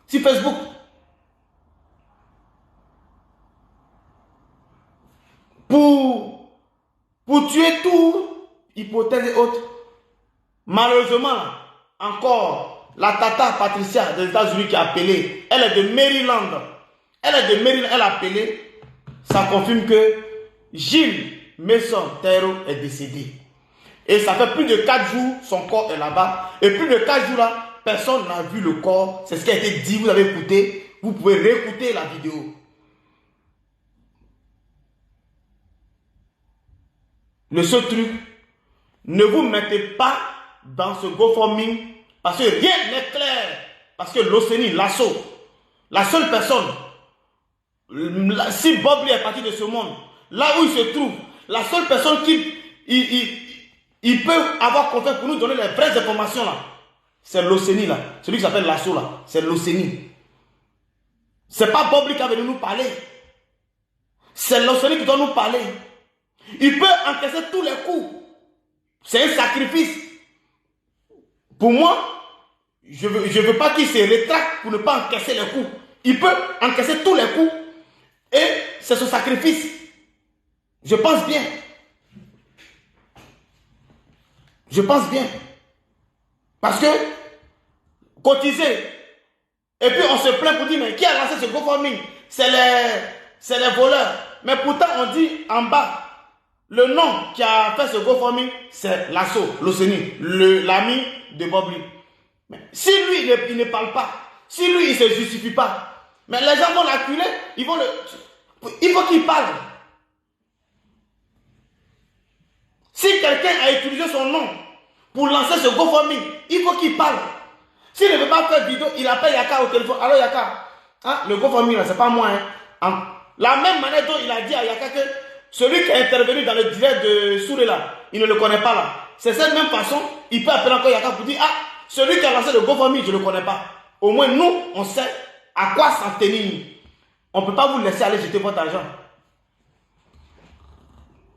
sur Facebook. Pour tuer tout, hypothèse et autres. Malheureusement, là, encore, la tata Patricia des États-Unis qui a appelé, elle est de Maryland. Elle a appelé, ça confirme que Gilles Mason Terreau est décédé. Et ça fait plus de 4 jours, son corps est là-bas. Et plus de 4 jours là, personne n'a vu le corps. C'est ce qui a été dit, vous avez écouté. Vous pouvez réécouter la vidéo. Le seul truc, ne vous mettez pas dans ce GoFundMe parce que rien n'est clair. Parce que l'OCENI, l'assaut, la seule personne, si Bob Lee est parti de ce monde, là où il se trouve, la seule personne qui il peut avoir confiance pour nous donner les vraies informations là, c'est l'OCENI là, celui qui s'appelle l'assaut là, c'est l'OCENI. C'est pas Bob Lee qui a venu nous parler, c'est l'OCENI qui doit nous parler. Il peut encaisser tous les coups. C'est un sacrifice. Pour moi, je veux pas qu'il se rétracte pour ne pas encaisser les coups. Il peut encaisser tous les coups. Et c'est son sacrifice. Je pense bien. Je pense bien. Parce que, cotiser. Et puis on se plaint pour dire, mais qui a lancé ce GoFundMe? C'est les voleurs. Mais pourtant on dit en bas, le nom qui a fait ce GoFundMe, c'est l'assaut, l'OCENI, l'ami de Bob Lee. Mais si lui, il ne parle pas, si lui, il ne se justifie pas, mais les gens vont l'acculer, il faut qu'il parle. Si quelqu'un a utilisé son nom pour lancer ce GoFundMe, il faut qu'il parle. S'il ne veut pas faire vidéo, il appelle Yaka au téléphone. Alors Yaka, hein, le GoFundMe, c'est pas moi. Hein. La même manière dont il a dit à Yaka que celui qui est intervenu dans le direct de Souré là, il ne le connaît pas là. C'est cette même façon, il peut appeler encore Yaka pour dire, ah, celui qui a lancé le GoFundMe, je ne le connais pas. Au moins, nous, on sait à quoi s'en tenir. On ne peut pas vous laisser aller jeter votre argent.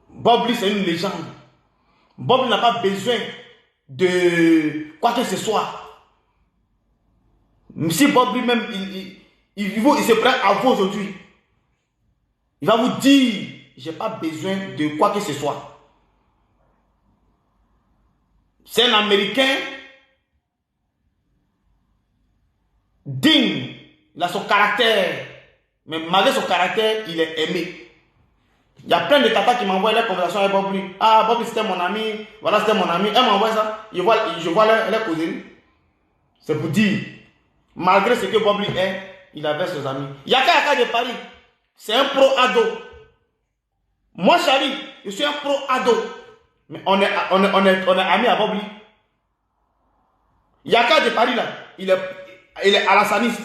Bob Lee, c'est une légende. Bob Lee n'a pas besoin de quoi que ce soit. Si Bob Lee même, il se prend à vous aujourd'hui, il va vous dire, j'ai pas besoin de quoi que ce soit. C'est un Américain digne. Il a son caractère. Mais malgré son caractère, il est aimé. Il y a plein de tatas qui m'envoient les conversations avec Bob Lee. Ah, Bob Lee c'était mon ami. Voilà, c'était mon ami. Elle m'envoie ça. Je vois les cousines. C'est pour dire, malgré ce que Bob Lee est, il avait ses amis. Yaka de Paris, c'est un pro-ado. Moi, Charlie, je suis un pro-ado. Mais on est amis à Bob Lee. Yaka de Paris, là, il est alassaniste.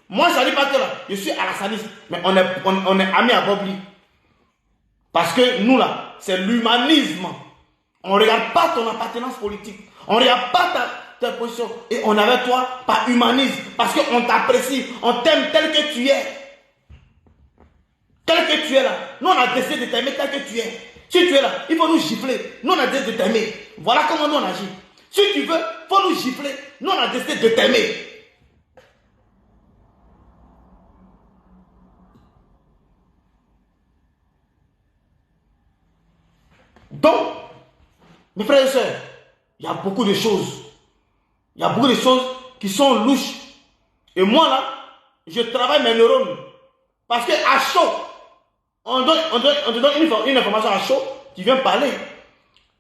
Moi, Charlie Patel, là, je suis alassaniste. Mais on est amis à Bob Lee. Parce que nous, là, c'est l'humanisme. On ne regarde pas ton appartenance politique. On ne regarde pas ta position. Et on est avec toi par humanisme. Parce qu'on t'apprécie. On t'aime tel que tu es. Tel que tu es là. Nous, on a décidé de t'aimer tel que tu es. Si tu es là, il faut nous gifler. Nous, on a décidé de t'aimer. Voilà comment nous, on agit. Si tu veux, il faut nous gifler. Nous, on a décidé de t'aimer. Donc, mes frères et sœurs, il y a beaucoup de choses. Il y a beaucoup de choses qui sont louches. Et moi, là, je travaille mes neurones. Parce que à chaud, on te donne une information à chaud, tu viens parler.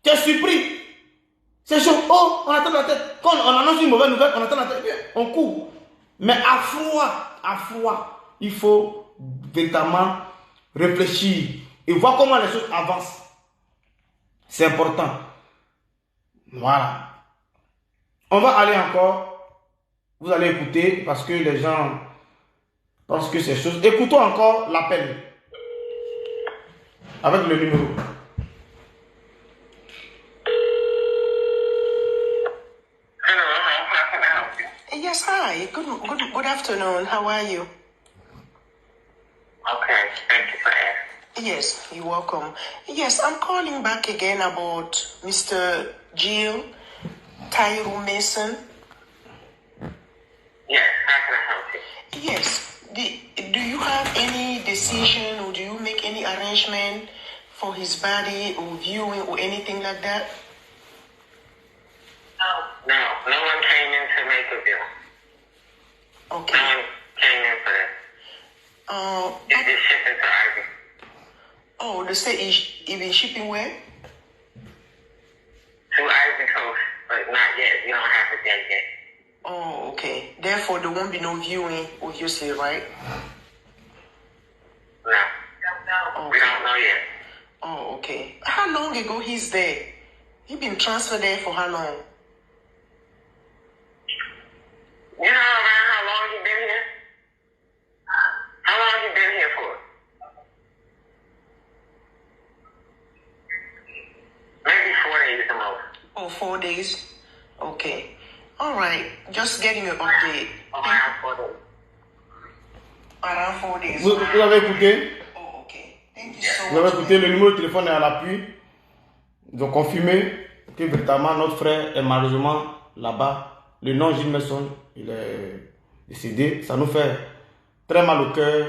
Tu es surpris. C'est chaud. Oh, on attend la tête. Quand on annonce une mauvaise nouvelle, on attend la tête. On court. Mais à froid, il faut véritablement réfléchir et voir comment les choses avancent. C'est important. Voilà. On va aller encore. Vous allez écouter parce que les gens pensent que c'est chose. Écoutons encore l'appel. Avec le numéro. Yes, hi. Good afternoon. How are you? Okay, thank you for asking. Yes, you're welcome. Yes, I'm calling back again about Mr. Jill Tyrone Mason. Yes, how can I help you? Yes. Do you have any decision or do you make any arrangement for his body or viewing or anything like that? No one came in to make a bill. Okay. No one came in for that. It's shipping to Ivy. Oh, they say he been shipping where? To Ivy Coast, but not yet. You don't have it yet. Oh, okay. Therefore, there won't be no viewing, obviously, right? No. Okay. We don't know yet. Oh, okay. How long ago he's there? He been transferred there for how long? You know around how long he been here? How long he been here for? Maybe 4 days the most. Oh, 4 days? Okay. All right. Just getting an update. Around 4 days. Around 4 days. Vous avez écouté? Oh, okay. Thank you so Vous avez much. écouté, le numéro de téléphone est à l'appui. Ils ont confirmé que véritablement notre frère est malheureusement là-bas. Le nom Gilles Mason, il est décédé. Ça nous fait très mal au cœur.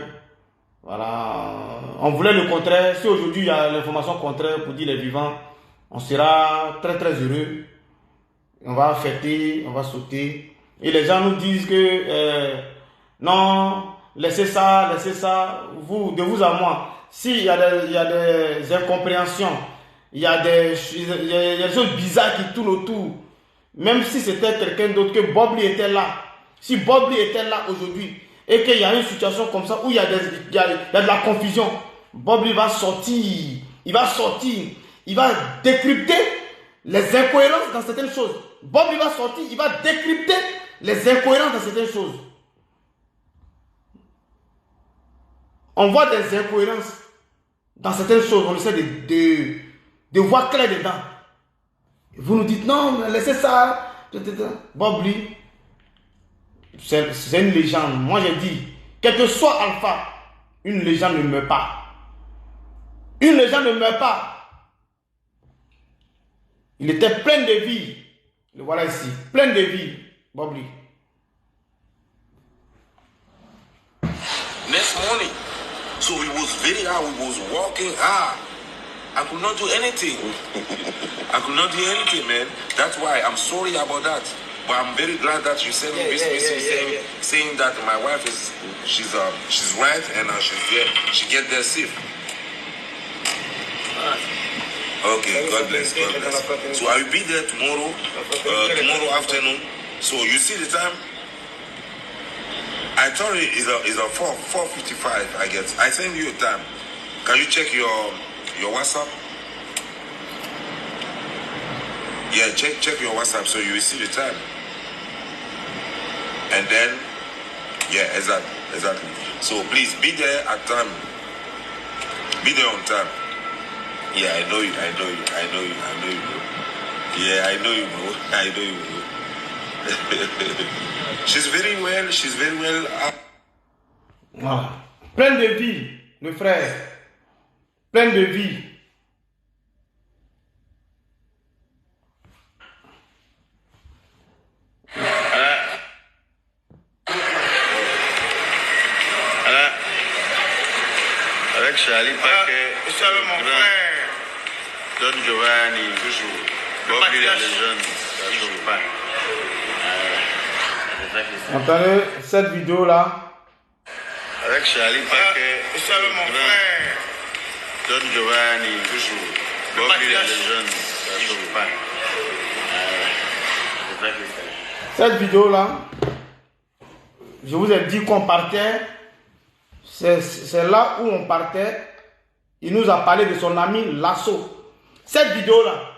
Voilà. On voulait le contraire. Si aujourd'hui il y a l'information contraire pour dire les vivants, on sera très très heureux. On va fêter, on va sauter. Et les gens nous disent que non, laissez ça. Vous, de vous à moi. S'il y a des incompréhensions, il y a des choses bizarres qui tournent autour. Même si c'était quelqu'un d'autre, que Bob Lee était là. Si Bob Lee était là aujourd'hui et qu'il y a une situation comme ça où il y a de la confusion, Bob Lee va sortir. Il va décrypter les incohérences dans certaines choses. Bob Lee va sortir, il va décrypter les incohérences dans certaines choses. On voit des incohérences dans certaines choses. On essaie de voir clair dedans. Vous nous dites non, laissez ça. Bob Lee, c'est une légende. Moi j'ai dit, quel que soit Alpha, une légende ne meurt pas. Une légende ne meurt pas. Il était plein de vie. Le voilà ici, plein de vie, Bob Lee. Next morning, so we was very hard. We was walking hard. I could not do anything. Man. That's why I'm sorry about that. But I'm very glad that you sent me this message saying that my wife she's right and she get there safe. Okay, God bless. So I will be there tomorrow afternoon. So you see the time? I thought it is a 4:55. I guess I send you a time. Can you check your WhatsApp? Yeah, check your WhatsApp so you will see the time. And then, yeah, exactly. So please be there at time. Be there on time. Yeah, I know you. Bro. Yeah, I know you, bro. She's very well. Voilà. Plein de vie, le frère. Plein de vie. Avec Charlie Paquet, mon frère. Don Giovanni, toujours. Bob Lee la légende, ça ne chauffe pas. Entendez cette vidéo là, Avec Charlie Paquet, c'est mon frère. Don Giovanni, toujours. Bobby la légende, ça ne sauve pas. Cette vidéo-là, je vous ai dit qu'on partait, c'est là où on partait. Il nous a parlé de son ami Lasso. Cette vidéo-là,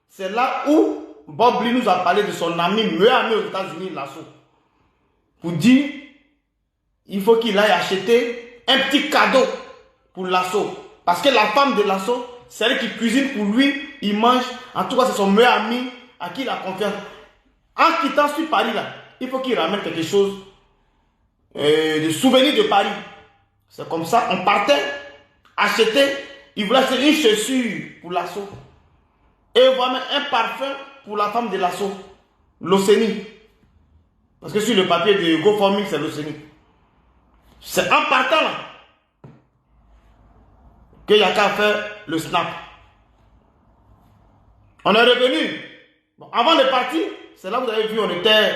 c'est là où Bob Lee nous a parlé de son ami, meilleur ami aux États-Unis, Lasso. Pour dire, il faut qu'il aille acheter un petit cadeau pour Lasso. Parce que la femme de Lasso, c'est elle qui cuisine pour lui, il mange. En tout cas, c'est son meilleur ami à qui il a confiance. En quittant sur Paris, là, il faut qu'il ramène quelque chose de souvenir de Paris. C'est comme ça, on partait acheter. Il voulait acheter une chaussure pour Lasso. Et voilà un parfum pour la femme de Lasso, l'Océanie. Parce que sur le papier de GoFundMe, c'est l'Océanie. C'est en partant là qu'il n'y a qu'à faire le snap. On est revenu. Bon, avant de partir, c'est là où vous avez vu, on était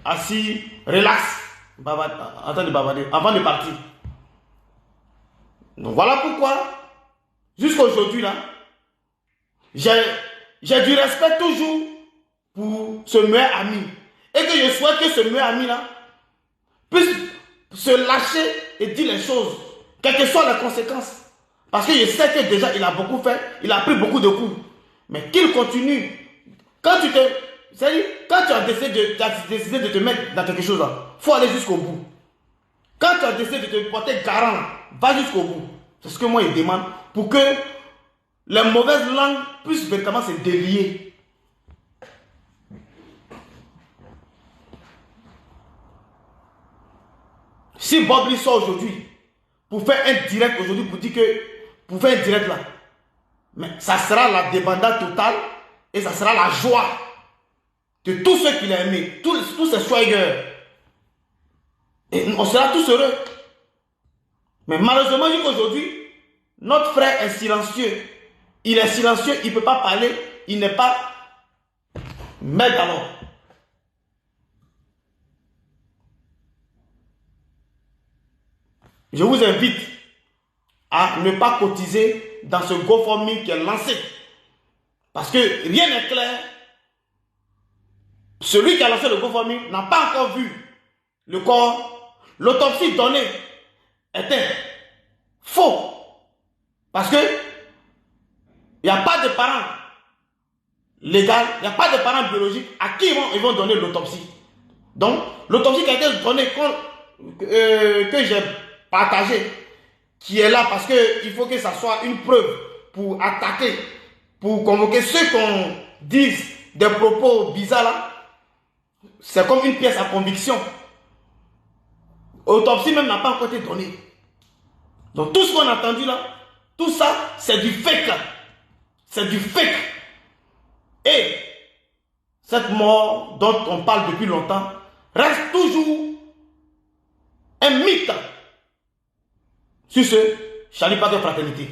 assis, relax, en train de bavarder, avant de partir. Donc voilà pourquoi, jusqu'à aujourd'hui là, j'ai du respect toujours pour ce meilleur ami. Et que je souhaite que ce meilleur ami là puisse se lâcher et dire les choses, quelles que soient les conséquences. Parce que je sais que déjà il a beaucoup fait, il a pris beaucoup de coups. Mais qu'il continue. Quand tu as décidé de te mettre dans quelque chose là, il faut aller jusqu'au bout. Quand tu as décidé de te porter garant, va jusqu'au bout. C'est ce que moi je demande pour que les mauvaises langues puissent véritablement se délier. Si Bob Lee sort aujourd'hui pour faire un direct aujourd'hui, pour dire que pour faire un direct là, mais ça sera la débandade totale et ça sera la joie de tous ceux qu'il a aimés, tous ces swagers. Et on sera tous heureux. Mais malheureusement, aujourd'hui, notre frère est silencieux. Il est silencieux, il ne peut pas parler, il n'est pas maître alors. Je vous invite à ne pas cotiser dans ce GoFundMe qui est lancé. Parce que rien n'est clair. Celui qui a lancé le GoFundMe n'a pas encore vu le corps. L'autopsie donnée était faux. Parce que il n'y a pas de parents légaux, il n'y a pas de parents biologiques à qui ils vont donner l'autopsie. Donc, l'autopsie qui a été donnée, que j'ai partagée, qui est là parce qu'il faut que ça soit une preuve pour attaquer, pour convoquer ceux qu'on dise des propos bizarres là, c'est comme une pièce à conviction. L'autopsie même n'a pas encore été donnée. Donc tout ce qu'on a entendu là, tout ça, c'est du fake là. C'est du fake. Et cette mort dont on parle depuis longtemps reste toujours un mythe. Sur ce, Charlie Paquet Fraternité.